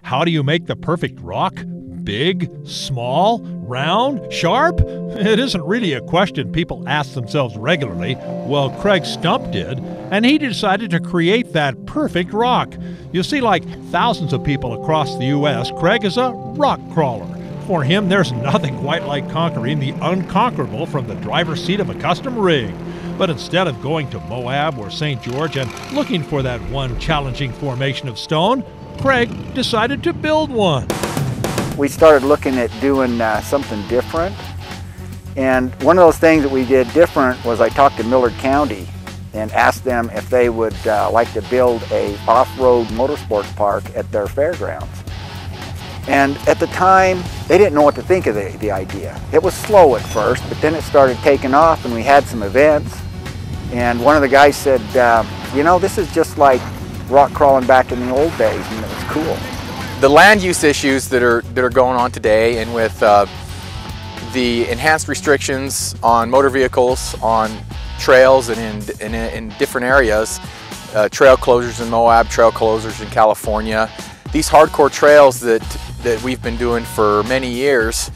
How do you make the perfect rock? Big, small, round, sharp? It isn't really a question people ask themselves regularly. Well, Craig Stump did, and he decided to create that perfect rock. You see, like thousands of people across the U.S., Craig is a rock crawler. For him, there's nothing quite like conquering the unconquerable from the driver's seat of a custom rig. But instead of going to Moab or St. George and looking for that one challenging formation of stone, Craig decided to build one. We started looking at doing something different. And one of those things that we did different was I talked to Millard County and asked them if they would like to build a off-road motorsports park at their fairgrounds. And at the time, they didn't know what to think of the idea. It was slow at first, but then it started taking off and we had some events. And one of the guys said, you know, this is just like rock crawling back in the old days, and it was cool. The land use issues that are going on today, and with the enhanced restrictions on motor vehicles, on trails and in different areas, trail closures in Moab, trail closures in California, these hardcore trails that we've been doing for many years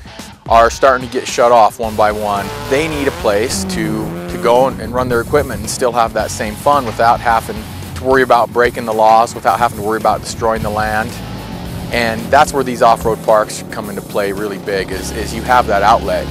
are starting to get shut off one by one. They need a place to go and run their equipment and still have that same fun without having to worry about breaking the laws, without having to worry about destroying the land. And that's where these off-road parks come into play really big, is you have that outlet.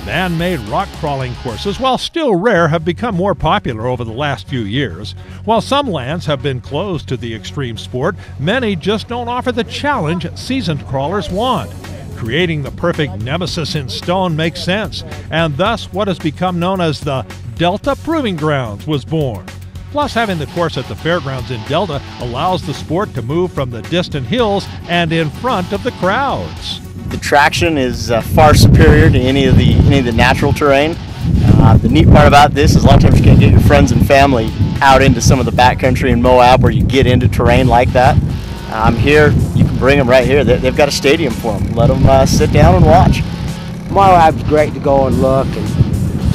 Man-made rock crawling courses, while still rare, have become more popular over the last few years. While some lands have been closed to the extreme sport, many just don't offer the challenge seasoned crawlers want. Creating the perfect nemesis in stone makes sense, and thus what has become known as the Delta Proving Grounds was born. Plus, having the course at the fairgrounds in Delta allows the sport to move from the distant hills and in front of the crowds. The traction is far superior to any of the natural terrain. The neat part about this is a lot of times you can get your friends and family out into some of the backcountry in Moab where you get into terrain like that. I'm here, you can bring them right here. They've got a stadium for them. Let them sit down and watch. Moab's great to go and look and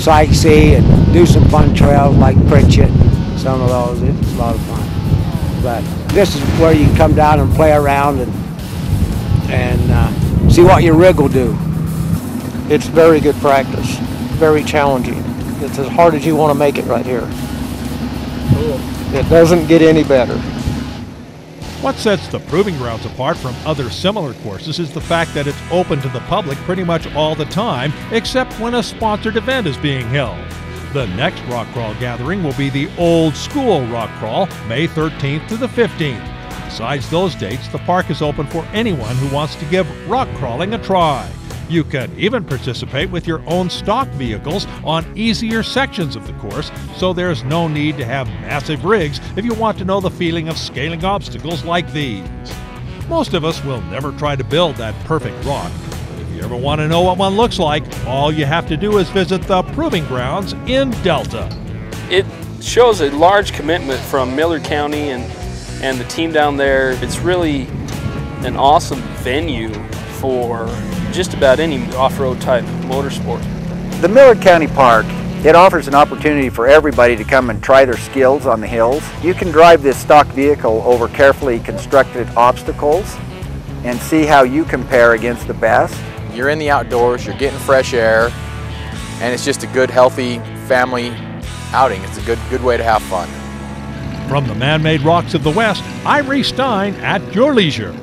sightsee and do some fun trails like Pritchett and some of those. It's a lot of fun. But this is where you can come down and play around and see what your rig will do. It's very good practice, very challenging. It's as hard as you want to make it right here. Cool. It doesn't get any better. What sets the Proving Grounds apart from other similar courses is the fact that it's open to the public pretty much all the time, except when a sponsored event is being held. The next Rock Crawl gathering will be the Old School Rock Crawl, May 13th to the 15th. Besides those dates, the park is open for anyone who wants to give rock crawling a try. You can even participate with your own stock vehicles on easier sections of the course, so there's no need to have massive rigs if you want to know the feeling of scaling obstacles like these. Most of us will never try to build that perfect rock, but if you ever want to know what one looks like, all you have to do is visit the Proving Grounds in Delta. It shows a large commitment from Millard County and the team down there. It's really an awesome venue for just about any off-road type motorsport. The Millard County Park, it offers an opportunity for everybody to come and try their skills on the hills. You can drive this stock vehicle over carefully constructed obstacles and see how you compare against the best. You're in the outdoors, you're getting fresh air, and it's just a good, healthy family outing. It's a good way to have fun. From the man-made rocks of the West, I'm Reese Stein at your leisure.